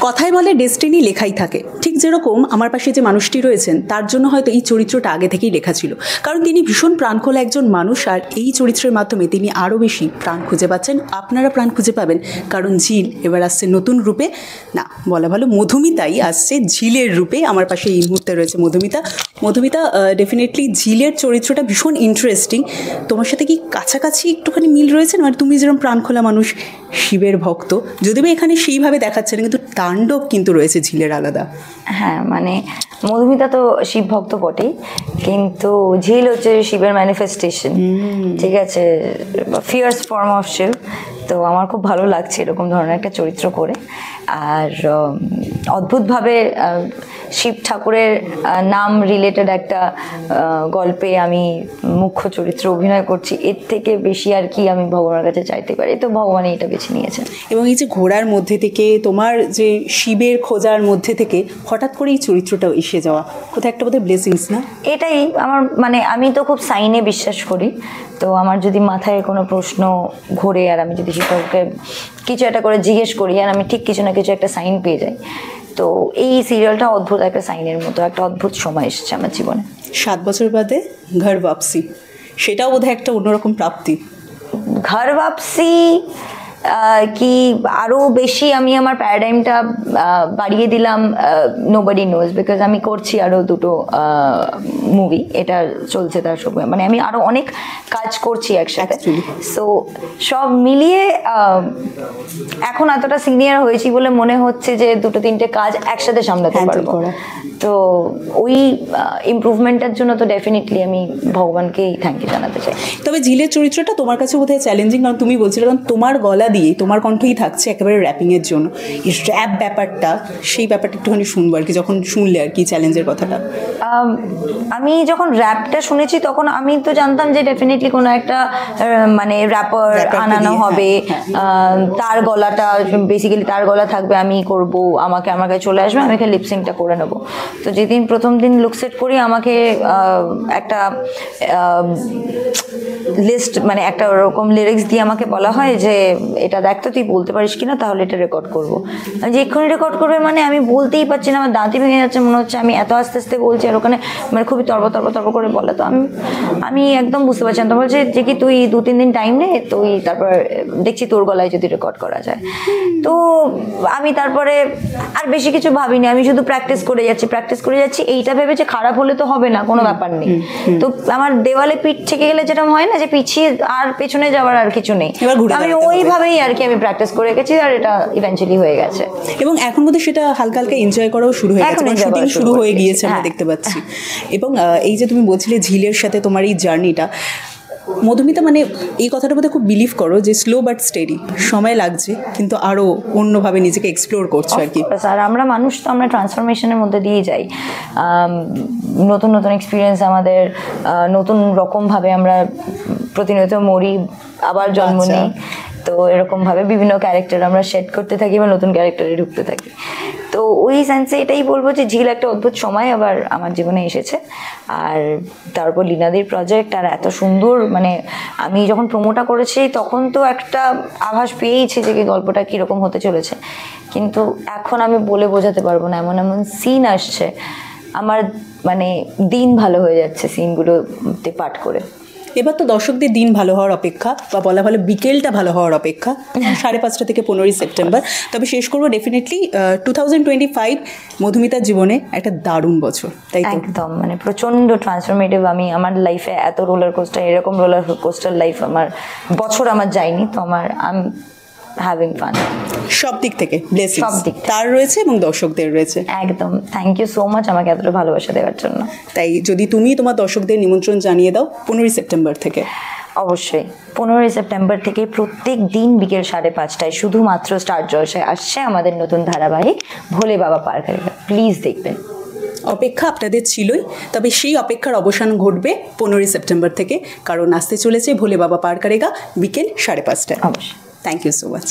কথায় বলে ডেস্টিনি লেখাই থাকে, ঠিক যেরকম আমার পাশে যে মানুষটি রয়েছেন তার জন্য হয়তো এই চরিত্রটা আগে থেকেই লেখা ছিল, কারণ তিনি ভীষণ প্রাণখোলা একজন মানুষ। আর এই চরিত্রের মাধ্যমে তিনি আরও বেশি প্রাণ খুঁজে পাচ্ছেন, আপনারা প্রাণ খুঁজে পাবেন, কারণ ঝিল এবার আসছে নতুন রূপে, না বলা ভালো মধুমিতাই আসছে ঝিলের রূপে। আমার পাশে এই মুহূর্তে রয়েছে মধুমিতা। মধুমিতা, ডেফিনেটলি ঝিলের চরিত্রটা ভীষণ ইন্টারেস্টিং। তোমার সাথে কি কাছাকাছি একটুখানি মিল রয়েছে? মানে তুমি যেরকম প্রাণখোলা মানুষ, শিবের ভক্ত, যদিও এখানে সেইভাবে দেখাচ্ছে না, কিন্তু তাণ্ডব কিন্তু রয়েছে ঝিলের আলাদা। হ্যাঁ, মানে মধুমিতা তো শিব ভক্ত বটেই, কিন্তু ঝিল হচ্ছে শিবের ম্যানিফেস্টেশন, ঠিক আছে, ফিয়ার্স ফর্ম অফ শিব। তো আমার খুব ভালো লাগছে এরকম ধরনের একটা চরিত্র করে। আর অদ্ভুতভাবে শিব ঠাকুরের নাম রিলেটেড একটা গল্পে আমি মুখ্য চরিত্র অভিনয় করছি, এর থেকে বেশি আর কি আমি ভগবানের কাছে চাইতে পারি। তো ভগবানই এটা বেছে নিয়েছেন। এবং এই যে ঘোড়ার মধ্যে থেকে তোমার যে শিবের খোঁজার মধ্যে থেকে হঠাৎ করে এই চরিত্রটাও এসে যাওয়া, কোথায় একটা বোধহয় ব্লেসিংস না? এটাই আমার, মানে আমি তো খুব সাইনে বিশ্বাস করি। তো আমার যদি মাথায় কোনো প্রশ্ন ঘোরে আর আমি যদি শিবকে কিছু একটা করে জিজ্ঞেস করি আর আমি ঠিক কিছু না কিছু একটা সাইন পেয়ে যাই, তো এই সিরিয়ালটা অদ্ভুত একটা সাইনের মতো, একটা অদ্ভুত সময় এসেছে আমার জীবনে। 7 বছর বাদে ঘর বাপসি, সেটাও বোধহয় একটা অন্যরকম প্রাপ্তি। ঘর বাপসি কি আরও বেশি আমি আমার প্যারাডাইমটা বাড়িয়ে দিলাম, নোবডি নোজ, বিকজ আমি করছি আরও 2টো মুভি, এটা চলছে তার সময়, মানে আমি আরও অনেক কাজ করছি একসাথে। সো সব মিলিয়ে এখন এতটা সিনিয়র হয়েছি বলে মনে হচ্ছে যে 2-3টে কাজ একসাথে সামলাতে পারবো। তো ওই ইমপ্রুভমেন্টের জন্য তো ডেফিনেটলি আমি ভগবানকেই থ্যাংক ইউ জানাতে চাই। তবে ঝিলের চরিত্রটা তোমার কাছে বোধহয় চ্যালেঞ্জিং, কারণ তুমি বলছিলে কারণ তোমার গলা দিয়ে তোমার কণ্ঠই থাকছে একেবারে র্যাপিংয়ের জন্য। এই র্যাপ ব্যাপারটা, সেই ব্যাপারটা একটুখানি শুনবো আর কি, যখন শুনলে আর কি চ্যালেঞ্জের কথাটা। আমি যখন র্যাপটা শুনেছি তখন আমি তো জানতাম যে ডেফিনেটলি কোনো একটা মানে র্যাপার আনানো হবে, তার গলাটা বেসিক্যালি তার গলা থাকবে, আমি করব, আমার কাছে চলে আসবে, আমি এখানে লিপসিংটা করে নেবো। তো যেদিন প্রথম দিন লুক সেট করি আমাকে একটা লিস্ট, মানে একটা ওরকম লিরিক্স দিয়ে আমাকে বলা হয় যে এটা দেখতো তুই বলতে পারিস কিনা, তাহলে এটা রেকর্ড করবো। আমি যে এক্ষুনি রেকর্ড করবে মানে আমি বলতেই পারছি না, আমার দাঁতই ভেঙে যাচ্ছে, মনে হচ্ছে আমি এত আস্তে আস্তে বলছি আর ওখানে মানে খুবই তর্ব করে বলে। তো আমি একদম বুঝতে পারছি না। তো বলছে যে কি তুই 2-3 দিন টাইম নে, তুই তারপর দেখছি তোর গলায় যদি রেকর্ড করা যায়। তো আমি তারপরে আর বেশি কিছু ভাবিনি, আমি শুধু প্র্যাকটিস করে যাচ্ছি, এইটা ভেবে যে খারাপ হলে তো হবে না, কোনো ব্যাপার নেই। তো আমার দেওয়ালে পিঠ থেকে গেলে যেরকম হয় না যে পিছিয়ে আর পেছনে যাওয়ার আর কিছু নেই, আমি ওইভাবেই আর কি আমি প্র্যাকটিস করে গেছি আর এটা ইভেন্চুয়ালি হয়ে গেছে। এবং এখন মধ্যে সেটা হালকা হালকা এনজয় করাও শুরু হয়ে গেছে, শুটিং শুরু হয়ে গিয়েছে আমরা দেখতে পাচ্ছি। এবং এই যে তুমি বলছিলে ঝিলের সাথে তোমার এই জার্নিটা, মধুমিতা, মানে এই কথাটার মধ্যে খুব বিলিভ করো যে স্লো বাট স্টেডি, সময় লাগছে কিন্তু আরও অন্যভাবে নিজেকে এক্সপ্লোর করছো আর কি। আর আমরা মানুষ তো আমরা ট্রান্সফরমেশনের মধ্যে দিয়ে যাই, নতুন নতুন এক্সপিরিয়েন্স আমাদের, নতুন রকমভাবে আমরা প্রতিনিয়ত মরি আবার জন্ম নিই। তো এরকমভাবে বিভিন্ন ক্যারেক্টার আমরা শেড করতে থাকি বা নতুন ক্যারেক্টারে ঢুকতে থাকি। তো ওই সেন্সে এটাই বলবো যে ঝিল একটা অদ্ভুত সময় আবার আমার জীবনে এসেছে। আর তারপর লীনাদির প্রজেক্ট, আর এত সুন্দর, মানে আমি যখন প্রোমোটা করেছি তখন তো একটা আভাস পেয়েইছি যে গল্পটা কীরকম হতে চলেছে, কিন্তু এখন আমি বলে বোঝাতে পারবো না, এমন এমন সিন আসছে আমার, মানে দিন ভালো হয়ে যাচ্ছে সিনগুলোতে পাঠ করে। এবার তো দর্শকদের দিন ভালো হওয়ার অপেক্ষা, বা বলা ভালো বিকেলটা ভালো হওয়ার অপেক্ষা, 5:30 থেকে 15 সেপ্টেম্বর। তবে শেষ করবো ডেফিনেটলি 2025 মধুমিতার জীবনে একটা দারুণ বছর, তাই তো? একদম, মানে প্রচণ্ড ট্রান্সফরমেটিভ। আমি আমার লাইফে এত রোলার কোস্টার, এরকম রোলার কোস্টার লাইফ আমার বছর আমার যায়নি। তো আমার হ্যাভিং ফান সব দিক থেকে, ব্লেসিংস সব দিক তার রয়েছে এবং দর্শকদের রয়েছে। একদম, থ্যাংক ইউ সো মাচ আমাকে এতটা ভালোবাসা দেওয়ার জন্য। তাই যদি তুমি তোমার দর্শকদের নিমন্ত্রণ জানিয়ে দাও 15 সেপ্টেম্বর থেকে। অবশ্যই 15 সেপ্টেম্বর থেকে প্রত্যেক দিন বিকেল 5:30টায় শুধুমাত্র স্টার জলসায় আসছে আমাদের নতুন ধারাবাহিক ভোলে বাবা পার করেগা। প্লিজ দেখবেন। অপেক্ষা আপনাদের ছিলই, তবে সেই অপেক্ষার অবসান ঘটবে 15 সেপ্টেম্বর থেকে, কারণ আসতে চলেছে ভোলে বাবা পার করেগা বিকেল 5:30টায়। অবশ্যই। Thank you so much.